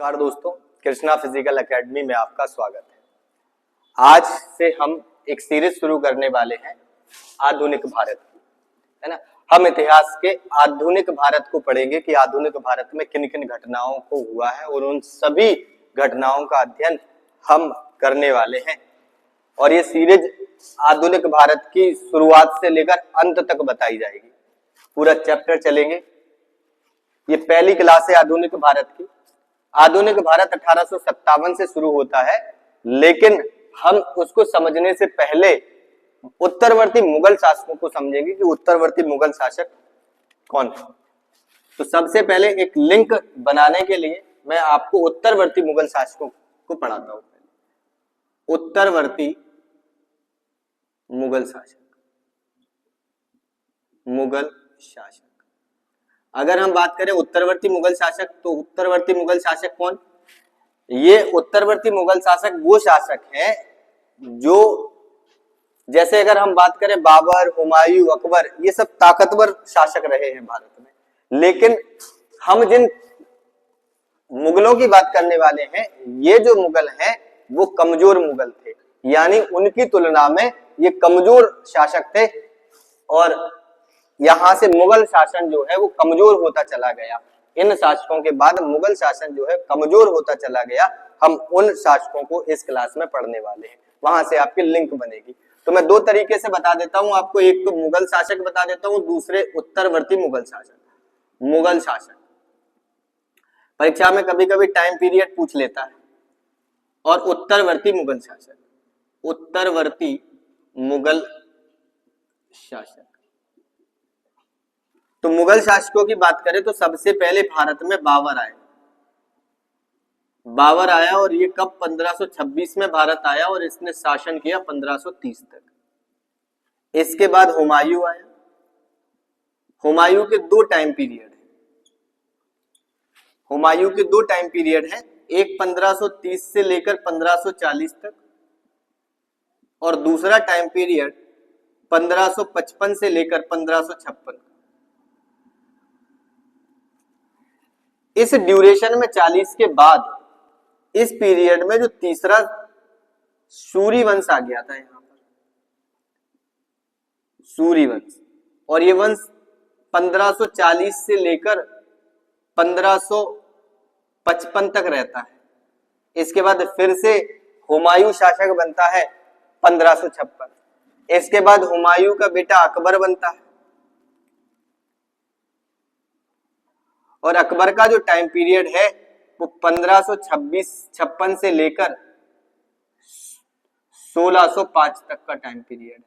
नमस्कार दोस्तों, Krishna physical academy में आपका स्वागत है। आज से हम एक सीरीज शुरू करने वाले हैं आधुनिक भारत की, है ना। हम इतिहास के आधुनिक भारत को पढ़ेंगे कि आधुनिक भारत में किन किन घटनाओं को हुआ है और उन सभी घटनाओं का अध्ययन हम करने वाले हैं। और ये सीरीज आधुनिक भारत की शुरुआत से लेकर अंत तक बताई जाएगी, पूरा चैप्टर चलेंगे। ये पहली क्लास है आधुनिक भारत की। आधुनिक भारत 1857 से शुरू होता है, लेकिन हम उसको समझने से पहले उत्तरवर्ती मुगल शासकों को समझेंगे कि उत्तरवर्ती मुगल शासक कौन थे। तो सबसे पहले एक लिंक बनाने के लिए मैं आपको उत्तरवर्ती मुगल शासकों को पढ़ाता हूं। उत्तरवर्ती मुगल शासक, मुगल शासक। अगर हम बात करें उत्तरवर्ती मुगल शासक, तो उत्तरवर्ती मुगल शासक कौन? ये उत्तरवर्ती मुगल शासक वो शासक हैं जो, जैसे अगर हम बात करें बाबर, हुमायूं, अकबर, ये सब ताकतवर शासक रहे हैं भारत में। लेकिन हम जिन मुगलों की बात करने वाले हैं, ये जो मुगल हैं वो कमजोर मुगल थे, यानी उनकी तुलना में ये कमजोर शासक थे और यहां से मुगल शासन जो है वो कमजोर होता चला गया। इन शासकों के बाद मुगल शासन जो है कमजोर होता चला गया। हम उन शासकों को इस क्लास में पढ़ने वाले हैं, वहां से आपकी लिंक बनेगी। तो मैं दो तरीके से बता देता हूं आपको, एक तो मुगल शासक बता देता हूं, दूसरे उत्तरवर्ती मुगल शासक। मुगल शासक परीक्षा में कभी कभी टाइम पीरियड पूछ लेता है। और उत्तरवर्ती मुगल शासक, उत्तरवर्ती मुगल शासक। तो मुगल शासकों की बात करें तो सबसे पहले भारत में बाबर आए। बाबर आया और ये कब? 1526 में भारत आया और इसने शासन किया 1530 तक। इसके बाद हुमायूं आया। हुमायूं के दो टाइम पीरियड है। हुमायूं के दो टाइम पीरियड है, एक 1530 से लेकर 1540 तक और दूसरा टाइम पीरियड 1555 से लेकर 1556। इस ड्यूरेशन में 40 के बाद इस पीरियड में जो तीसरा सूरी वंश आ गया था यहां पर, सूरी वंश, और ये वंश 1540 से लेकर 1555 तक रहता है। इसके बाद फिर से हुमायूं शासक बनता है 1556। इसके बाद हुमायूं का बेटा अकबर बनता है और अकबर का जो टाइम पीरियड है वो 1556 से लेकर 1605 तक का टाइम पीरियड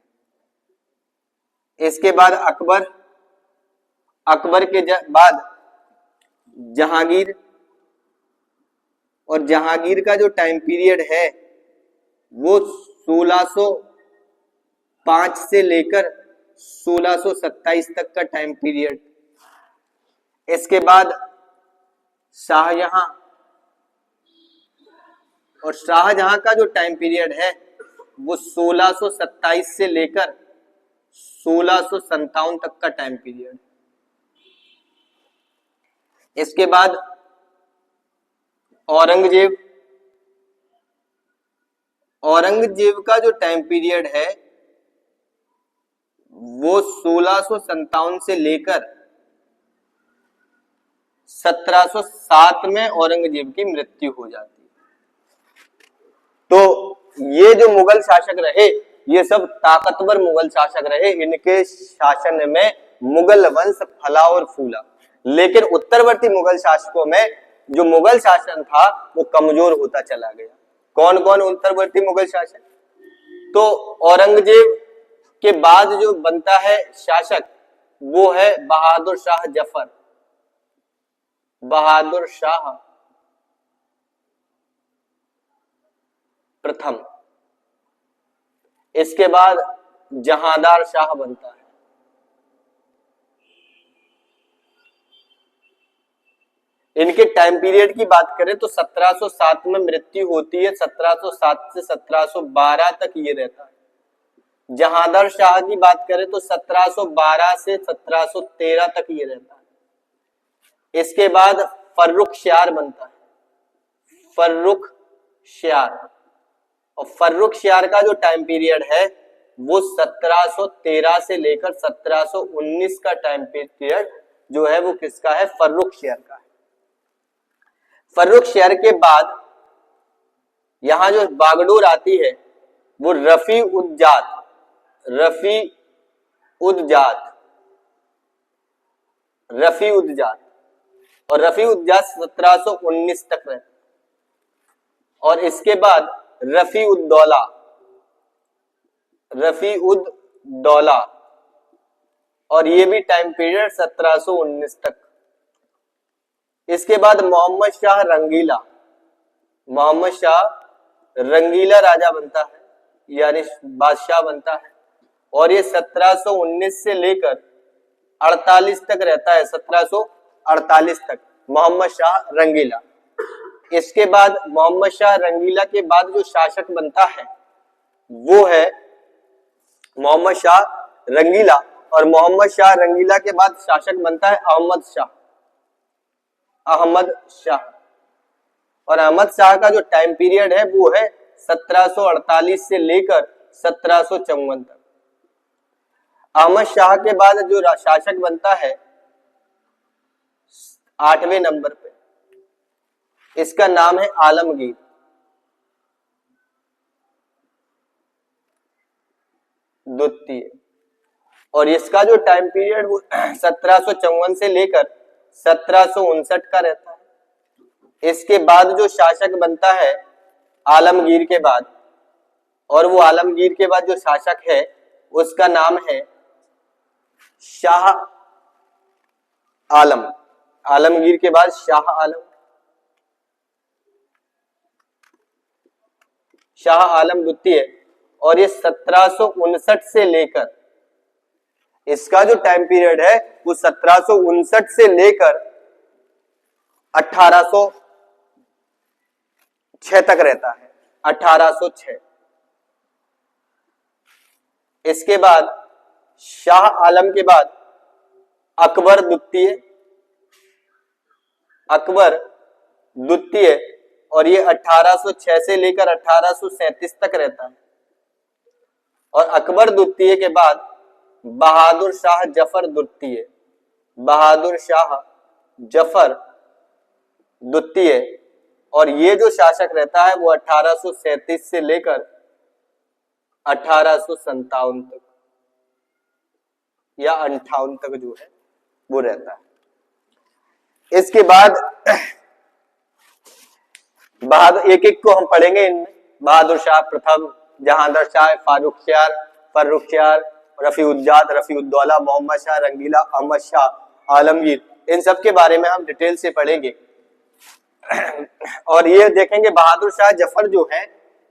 है। इसके बाद अकबर के बाद जहांगीर, और जहांगीर का जो टाइम पीरियड है वो 1605 से लेकर 1627 तक का टाइम पीरियड। इसके बाद शाहजहां, और शाहजहां का जो टाइम पीरियड है वो 1627 से लेकर 1657 तक का टाइम पीरियड। इसके बाद औरंगजेब, औरंगजेब का जो टाइम पीरियड है वो 1657 से लेकर 1707 में औरंगजेब की मृत्यु हो जाती है। तो ये जो मुगल शासक रहे ये सब ताकतवर मुगल शासक रहे, इनके शासन में मुगल वंश फला और फूला। लेकिन उत्तरवर्ती मुगल शासकों में जो मुगल शासन था वो कमजोर होता चला गया। कौन कौन उत्तरवर्ती मुगल शासक? तो औरंगजेब के बाद जो बनता है शासक वो है बहादुर शाह जफर, बहादुर शाह प्रथम। इसके बाद जहांदार शाह बनता है। इनके टाइम पीरियड की बात करें तो 1707 में मृत्यु होती है, 1707 से 1712 तक ये रहता है। जहांदार शाह की बात करें तो 1712 से 1713 तक ये रहता है। इसके बाद फर्रुख श्यार बनता है। फर्रुखशियार। और फर्रुखशियार का जो टाइम पीरियड है वो 1713 से लेकर 1719 का टाइम पीरियड जो है वो किसका है, फर्रुखशियार का है। फर्रुखशियार के बाद यहां जो बागडोर आती है वो रफी उद्जात, रफी उद्जात, रफी उद्जात, और रफी उद्जात 1719 तक रहे। और इसके बाद रफी उद्दौला, रफी उद्दौला, और ये भी टाइम पीरियड 1719 तक। इसके बाद मोहम्मद शाह रंगीला, मोहम्मद शाह रंगीला राजा बनता है, यानी बादशाह बनता है, और ये 1719 से लेकर 48 तक रहता है, 1748 तक मोहम्मद शाह रंगीला। इसके बाद मोहम्मद शाह रंगीला के बाद जो शासक बनता है वो है मोहम्मद शाह रंगीला, और मोहम्मद शाह रंगीला के बाद शासक बनता है अहमद शाह, अहमद शाह। और अहमद शाह का जो टाइम पीरियड है वो है 1748 से लेकर 1754 तक। अहमद शाह के बाद जो शासक बनता है 8वें नंबर पे, इसका नाम है आलमगीर। द्वितीय, और इसका जो टाइम पीरियड वो 1754 से लेकर 1759 का रहता है। इसके बाद जो शासक बनता है आलमगीर के बाद, और वो आलमगीर के बाद जो शासक है उसका नाम है शाह आलम। आलमगीर के बाद शाह आलम, शाह आलम द्वितीय। और ये 1759 से लेकर, इसका जो टाइम पीरियड है वो 1759 से लेकर 1806 तक रहता है, 1806। इसके बाद शाह आलम के बाद अकबर द्वितीय, अकबर द्वितीय, और ये 1806 से लेकर 1837 तक रहता है। और अकबर द्वितीय के बाद बहादुर शाह जफर द्वितीय, बहादुर शाह जफर द्वितीय, और ये जो शासक रहता है वो 1837 से लेकर 1857 तक या 58 तक जो है वो रहता है। इसके बाद बहादुर, एक एक को हम पढ़ेंगे इनमें। बहादुर शाह प्रथम, जहांगीर शाह, फारुखशियार, फर्रुखशियार, रफी उद्जात, रफी उद्दौला, मोहम्मद शाह रंगीला, अहमद शाह, आलमगीर, इन सब के बारे में हम डिटेल से पढ़ेंगे। और ये देखेंगे बहादुर शाह जफर जो है,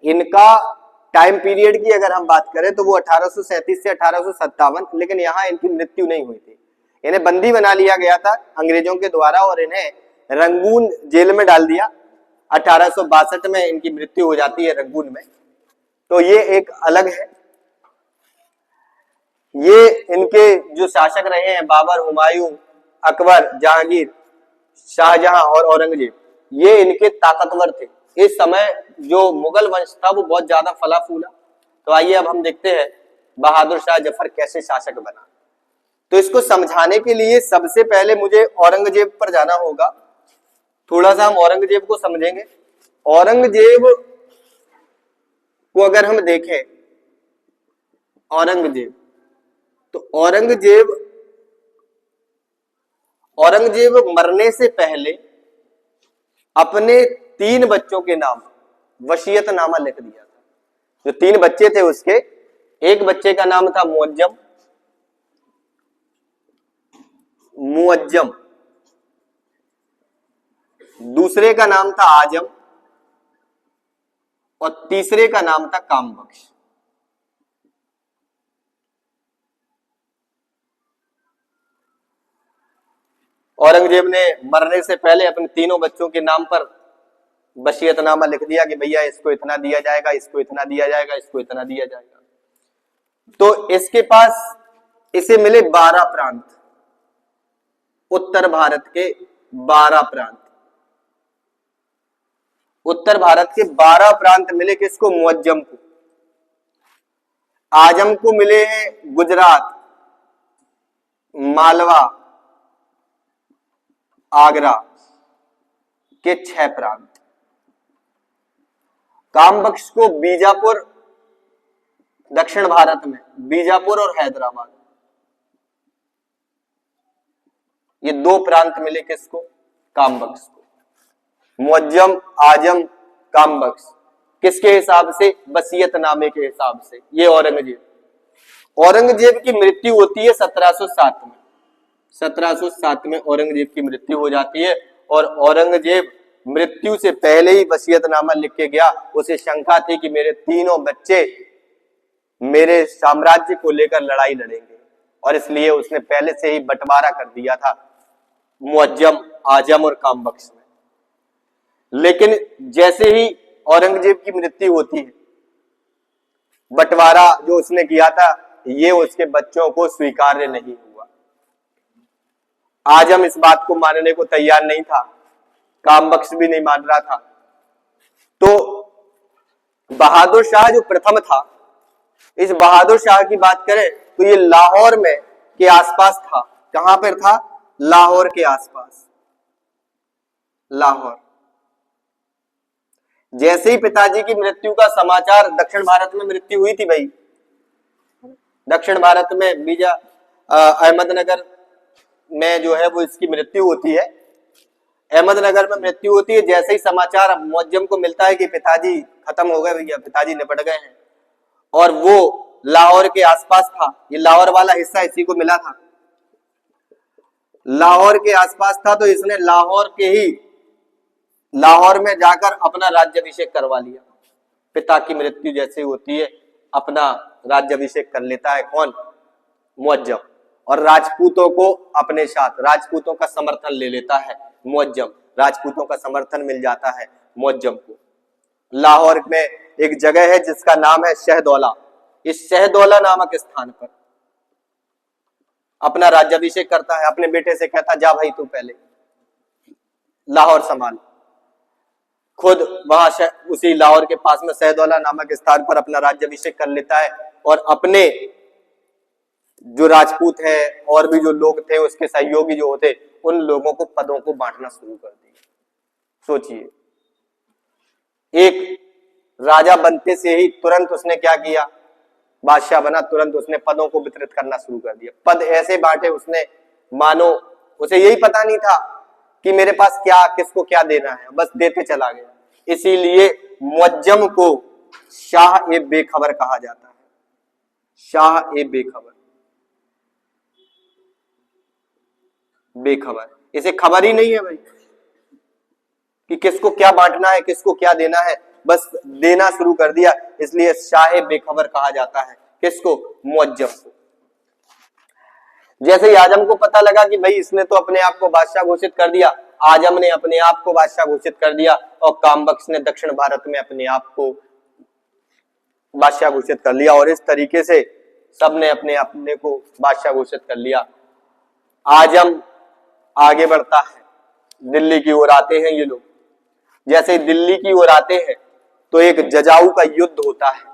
इनका टाइम पीरियड की अगर हम बात करें तो वो 1837 से 1857, लेकिन यहाँ इनकी मृत्यु नहीं हुई थी। इन्हें बंदी बना लिया गया था अंग्रेजों के द्वारा और इन्हें रंगून जेल में डाल दिया। 1862 में इनकी मृत्यु हो जाती है रंगून में। तो ये एक अलग है। ये इनके जो शासक रहे हैं बाबर, हुमायूं, अकबर, जहांगीर, शाहजहां और औरंगजेब, ये इनके ताकतवर थे। इस समय जो मुगल वंश था वो बहुत ज्यादा फला फूला। तो आइए अब हम देखते हैं बहादुर शाह जफर कैसे शासक बना। तो इसको समझाने के लिए सबसे पहले मुझे औरंगजेब पर जाना होगा। थोड़ा सा हम औरंगजेब को समझेंगे। औरंगजेब को अगर हम देखें, औरंगजेब, तो औरंगजेब मरने से पहले अपने 3 बच्चों के नाम वसीयतनामा लिख दिया था। जो 3 बच्चे थे उसके, एक बच्चे का नाम था मुअज्जम, दूसरे का नाम था आजम, और तीसरे का नाम था कामबख्श। औरंगजेब ने मरने से पहले अपने तीनों बच्चों के नाम पर वसीयतनामा लिख दिया कि भैया इसको इतना दिया जाएगा, इसको इतना दिया जाएगा, इसको इतना दिया जाएगा। तो इसके पास इसे मिले 12 प्रांत, उत्तर भारत के 12 प्रांत। उत्तर भारत के 12 प्रांत मिले किसको? मुअज्जम को। आजम को मिले हैं गुजरात, मालवा, आगरा के 6 प्रांत। कामबख्श को बीजापुर, दक्षिण भारत में बीजापुर और हैदराबाद, ये 2 प्रांत मिले किसको? कामबख्श को। मुअज्जम, आजम, कामबख्श किसके हिसाब से? वसीयतनामे के हिसाब से। ये औरंगजेब की मृत्यु होती है 1707 में। 1707 में औरंगजेब की मृत्यु हो जाती है और औरंगजेब मृत्यु से पहले ही वसीयतनामा लिख के गया। उसे शंका थी कि मेरे तीनों बच्चे मेरे साम्राज्य को लेकर लड़ाई लड़ेंगे और इसलिए उसने पहले से ही बंटवारा कर दिया था मुअज्जम, आजम और कामबख्श में। लेकिन जैसे ही औरंगजेब की मृत्यु होती है, बंटवारा जो उसने किया था ये उसके बच्चों को स्वीकार्य नहीं हुआ। आजम इस बात को मानने को तैयार नहीं था, कामबख्श भी नहीं मान रहा था। तो बहादुर शाह जो प्रथम था, इस बहादुर शाह की बात करें तो ये लाहौर में के आसपास था। कहां पर था? लाहौर के आसपास। लाहौर। जैसे ही पिताजी की मृत्यु का समाचार, दक्षिण भारत में मृत्यु हुई थी भाई, दक्षिण भारत में अहमदनगर में जो है वो इसकी मृत्यु होती है। अहमदनगर में मृत्यु होती है। जैसे ही समाचार मुअज्जम को मिलता है कि पिताजी खत्म हो गए भैया, पिताजी निपट गए हैं, और वो लाहौर के आसपास था, ये लाहौर वाला हिस्सा इसी को मिला था, लाहौर के आसपास था, तो इसने लाहौर में जाकर अपना राज्याभिषेक करवा लिया। पिता की मृत्यु जैसे होती है अपना राज्याभिषेक कर लेता है कौन? मुअज्जम। और राजपूतों को अपने साथ, राजपूतों का समर्थन ले लेता है मुअज्जम। राजपूतों का समर्थन मिल जाता है मुअज्जम को। लाहौर में एक जगह है जिसका नाम है शहदौला। इस शहदौला नामक स्थान पर अपना राज्याभिषेक करता है। अपने बेटे से कहता, जा भाई तू पहले लाहौर संभाल। खुद वहां उसी लाहौर के पास में शहदौला नामक स्थान पर अपना राज्याभिषेक कर लेता है और अपने जो राजपूत है और भी जो लोग थे उसके सहयोगी जो होते, उन लोगों को पदों को बांटना शुरू कर दिया। सोचिए, एक राजा बनते से ही तुरंत उसने क्या किया? बादशाह बना, तुरंत उसने पदों को वितरित करना शुरू कर दिया। पद ऐसे बांटे उसने मानो उसे यही पता नहीं था कि मेरे पास क्या, किसको क्या देना है, बस देते चला गया। इसीलिए मुअज्जम को शाह ए बेखबर कहा जाता है। शाह ए बेखबर, बेखबर, इसे खबर ही नहीं है भाई कि किसको क्या बांटना है, किसको क्या देना है, बस देना शुरू कर दिया। इसलिए शाह बेखबर कहा जाता है किसको? मुअज्जम को। जैसे ही आजम को पता लगा कि भाई इसने तो अपने आप को बादशाह घोषित कर दिया, आजम ने अपने आप को बादशाह घोषित कर दिया और कामबख्श ने दक्षिण भारत में अपने आप को बादशाह घोषित कर लिया, और इस तरीके से सबने अपने को बादशाह घोषित कर लिया। आजम आगे बढ़ता है, दिल्ली की ओर आते हैं ये लोग। जैसे ही दिल्ली की ओर आते हैं तो एक जजाऊ का युद्ध होता है।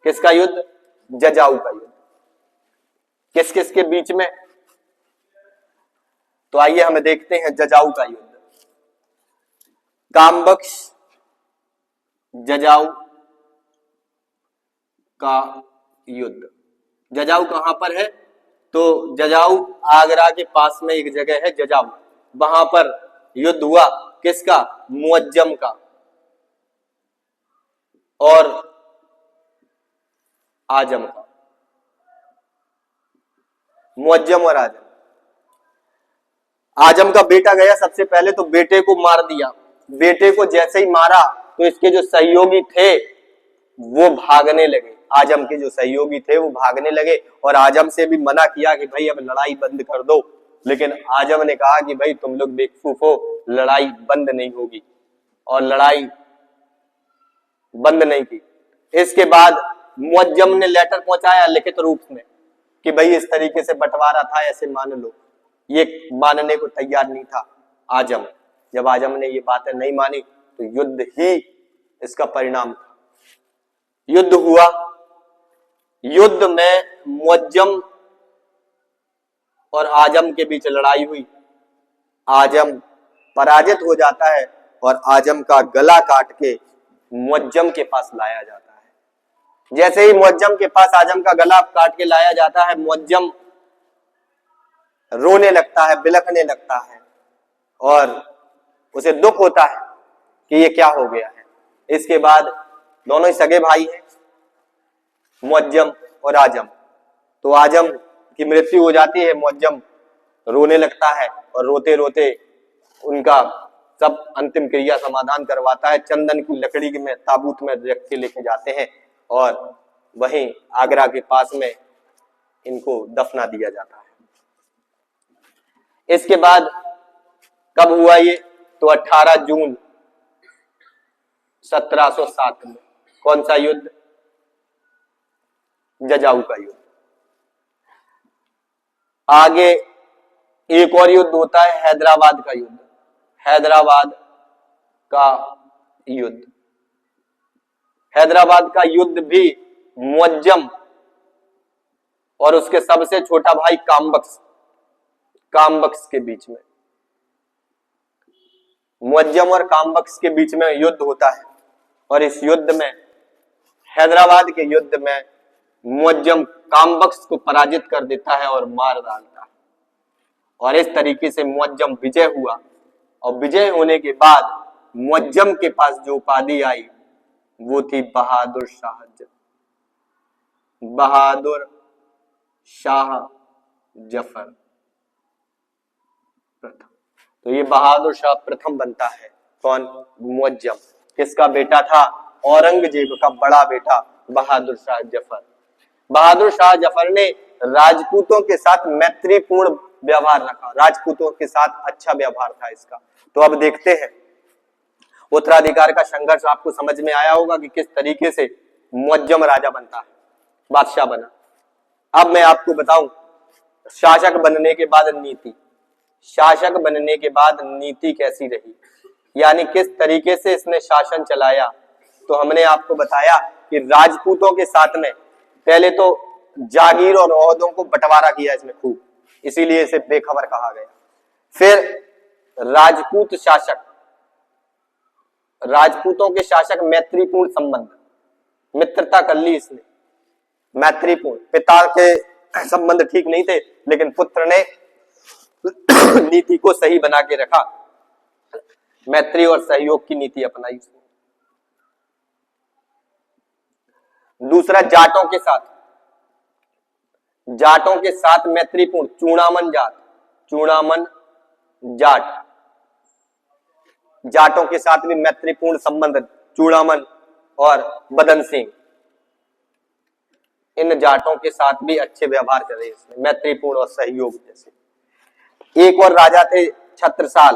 किसका युद्ध? जजाऊ का युद्ध। किस किस के बीच में? तो आइए हम देखते हैं जजाऊ का युद्ध। कामबख्श जजाऊ का युद्ध। जजाऊ कहां पर है? तो जजाऊ आगरा के पास में एक जगह है जजाऊ, वहां पर युद्ध हुआ। किसका? मुअज्जम का और आजम का। मुअज्जम और आजम। आजम का बेटा गया सबसे पहले, तो बेटे को मार दिया। बेटे को जैसे ही मारा तो इसके जो सहयोगी थे वो भागने लगे। आजम के जो सहयोगी थे वो भागने लगे और आजम से भी मना किया कि भाई अब लड़ाई बंद कर दो, लेकिन आजम ने कहा कि भाई तुम लोग बेवकूफ हो, लड़ाई बंद नहीं होगी, और लड़ाई बंद नहीं की। इसके बाद मुअज्जम ने लेटर पहुंचाया लिखित रूप में कि भाई इस तरीके से बंटवारा था, ऐसे मान लो। ये मानने को तैयार नहीं था आजम। जब आजम ने ये बातें नहीं मानी तो युद्ध ही इसका परिणाम था। युद्ध हुआ, युद्ध में मुअज्जम और आजम के बीच लड़ाई हुई। आजम पराजित हो जाता है और आजम का गला काट के मुअज्जम के पास लाया जाता है। जैसे ही मुअज्जम के पास आजम का गला काट के लाया जाता है, मुअज्जम रोने लगता है, बिलखने लगता है और उसे दुख होता है कि ये क्या हो गया है। इसके बाद दोनों ही सगे भाई हैं, मुअज्जम और आजम। तो आजम की मृत्यु हो जाती है, मुअज्जम रोने लगता है और रोते रोते उनका सब अंतिम क्रिया समाधान करवाता है। चंदन की लकड़ी में ताबूत में रख के लेके जाते हैं और वहीं आगरा के पास में इनको दफना दिया जाता है। इसके बाद कब हुआ ये? तो 18 जून 1707 में। कौन सा युद्ध? जजाऊ का युद्ध। आगे एक और युद्ध होता है, हैदराबाद का युद्ध। हैदराबाद का युद्ध, हैदराबाद का युद्ध भी मुअज्जम और उसके सबसे छोटा भाई कामबख्श के बीच में, मुअज्जम और कामबख्श के बीच में युद्ध होता है। और इस युद्ध में, हैदराबाद के युद्ध में, मुअज्जम कामबख्श को पराजित कर देता है और मार डालता है। और इस तरीके से मुअज्जम विजय हुआ। और विजय होने के बाद मुअज्जम के पास जो उपाधि आई वो थी बहादुर शाह जफर प्रथम। तो ये बहादुर शाह प्रथम बनता है। कौन? मुअज्जम। किसका बेटा था? औरंगजेब का बड़ा बेटा बहादुर शाह जफर। बहादुर शाह जफर ने राजपूतों के साथ मैत्रीपूर्ण व्यवहार रखा, राजपूतों के साथ अच्छा व्यवहार था इसका। तो अब देखते हैं, उत्तराधिकार का संघर्ष आपको समझ में आया होगा कि किस तरीके से मुअज्जम राजा बनता है, बादशाह बना। अब मैं आपको बताऊं शासक बनने के बाद नीति, शासक बनने के बाद नीति कैसी रही, यानी किस तरीके से इसने शासन चलाया। तो हमने आपको बताया कि राजपूतों के साथ में पहले तो जागीर और ओहदों को बंटवारा किया इसने खूब, इसीलिए इसे बेखबर कहा गया। फिर राजपूत शासक, राजपूतों के शासक मैत्रीपूर्ण संबंध, मित्रता कर ली इसने, मैत्रीपूर्ण। पिता के संबंध ठीक नहीं थे लेकिन पुत्र ने नीति को सही बना के रखा, मैत्री और सहयोग की नीति अपनाई उसने। दूसरा, जाटों के साथ मैत्रीपूर्ण, चूड़ामन जाट, जाटों के साथ भी मैत्रीपूर्ण संबंध, चूड़ामन और बदन सिंह, इन जाटों के साथ भी अच्छे व्यवहार करे इसने, मैत्रीपूर्ण और सहयोग जैसे। एक और राजा थे छत्रसाल,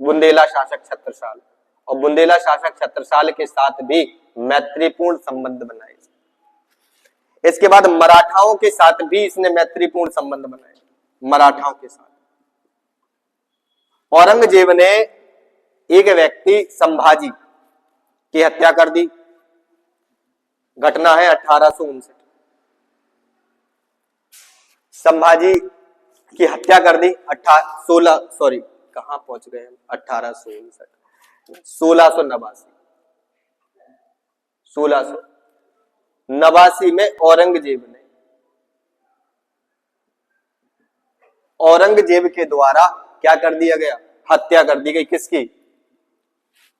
बुंदेला शासक छत्रसाल, और बुंदेला शासक छत्रसाल के साथ भी मैत्रीपूर्ण संबंध बनाए। इसके बाद मराठाओं के साथ भी इसने मैत्रीपूर्ण संबंध बनाए, मराठाओं के साथ। औरंगजेब ने एक व्यक्ति संभाजी की हत्या कर दी, घटना है 1859। संभाजी की हत्या कर दी, 1689 में औरंगजेब के द्वारा क्या कर दिया गया? हत्या कर दी गई। किसकी?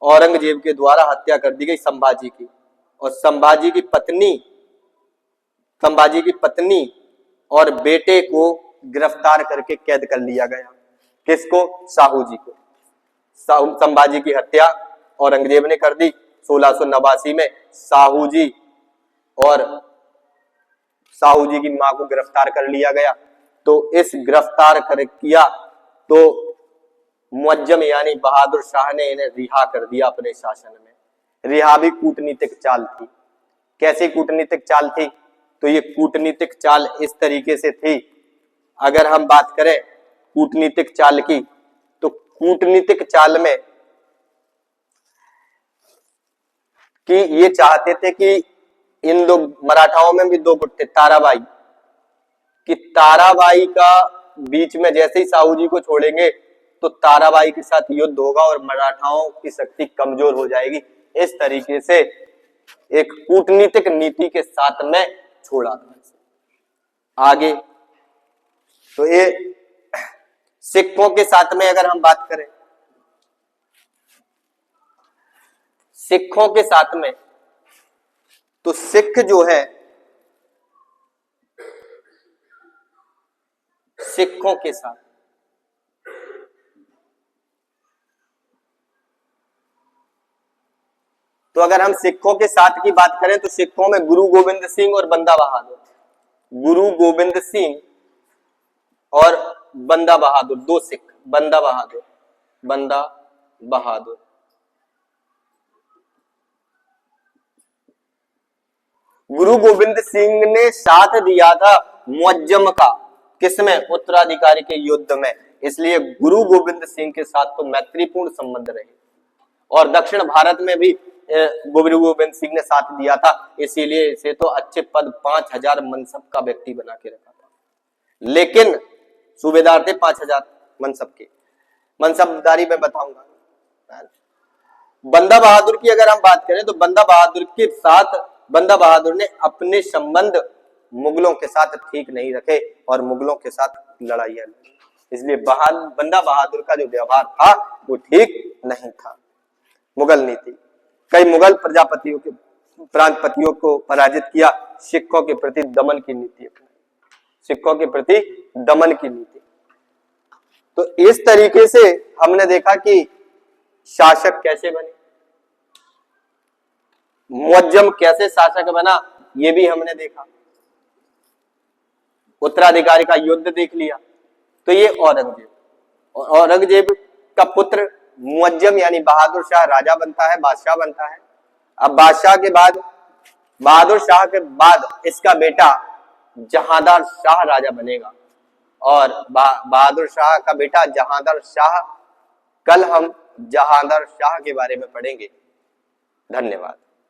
औरंगजेब के द्वारा हत्या कर दी गई संभाजी की। और संभाजी की पत्नी और बेटे को गिरफ्तार करके कैद कर लिया गया। किसको? साहू जी को। संभाजी की हत्या औरंगजेब ने कर दी 1689 में। साहू जी की मां को गिरफ्तार कर लिया गया। तो इस गिरफ्तार कर किया तो मुअज्जम यानी बहादुर शाह ने इन्हें रिहा कर दिया अपने शासन में। रिहा भी कूटनीतिक चाल थी। कैसी कूटनीतिक चाल थी? तो ये कूटनीतिक चाल इस तरीके से थी, अगर हम बात करें कूटनीतिक चाल की, तो कूटनीतिक चाल में कि ये चाहते थे कि इन दो मराठाओं में भी दो गुट थे, ताराबाई, कि ताराबाई का बीच में जैसे ही साहू जी को छोड़ेंगे तो ताराबाई के साथ युद्ध होगा और मराठाओं की शक्ति कमजोर हो जाएगी। इस तरीके से एक कूटनीतिक नीति के साथ में छोड़ा था। आगे तो ये सिखों के साथ में अगर हम बात करें, सिखों के साथ में, तो सिख जो है, सिखों के साथ तो अगर हम सिखों के साथ की बात करें तो सिखों में गुरु गोविंद सिंह और बंदा बहादुर, गुरु गोविंद सिंह और बंदा बहादुर, दो सिख, बंदा बहादुर, बंदा बहादुर। गुरु गोविंद सिंह ने साथ दिया था मुअज्जम का, किसमें? उत्तराधिकारी के युद्ध में, इसलिए गुरु गोविंद सिंह के साथ तो मैत्रीपूर्ण संबंध रहे। और दक्षिण भारत में भी गुरु गोविंद सिंह ने साथ दिया था, इसीलिए इसे तो अच्छे पद 5000 मनसब का व्यक्ति बना के रखा था। लेकिन सूबेदार थे 5000 मनसब के, मनसबदारी में बताऊंगा। बंदा बहादुर की अगर हम बात करें तो बंदा बहादुर के साथ, बंदा बहादुर ने अपने संबंध मुगलों के साथ ठीक नहीं रखे और मुगलों के साथ लड़ाइयां लड़ी, इसलिए बंदा बहादुर का जो व्यवहार था वो ठीक नहीं था। मुगल नीति, कई मुगल प्रजापतियों के प्रांतपतियों को पराजित किया, सिखों के प्रति दमन की नीति अपनाई, सिखों के प्रति दमन की नीति। तो इस तरीके से हमने देखा कि शासक कैसे बने, मुअज्जम कैसे शासक बना, ये भी हमने देखा, उत्तराधिकारी का युद्ध देख लिया। तो ये औरंगजेब, औरंगजेब का पुत्र मुअज्जम यानी बहादुर शाह राजा बनता है, बादशाह बनता है। अब बादशाह के बाद, बहादुर शाह के बाद इसका बेटा जहांदार शाह राजा बनेगा और बहादुर शाह का बेटा जहांदार शाह, कल हम जहांदार शाह के बारे में पढ़ेंगे। धन्यवाद।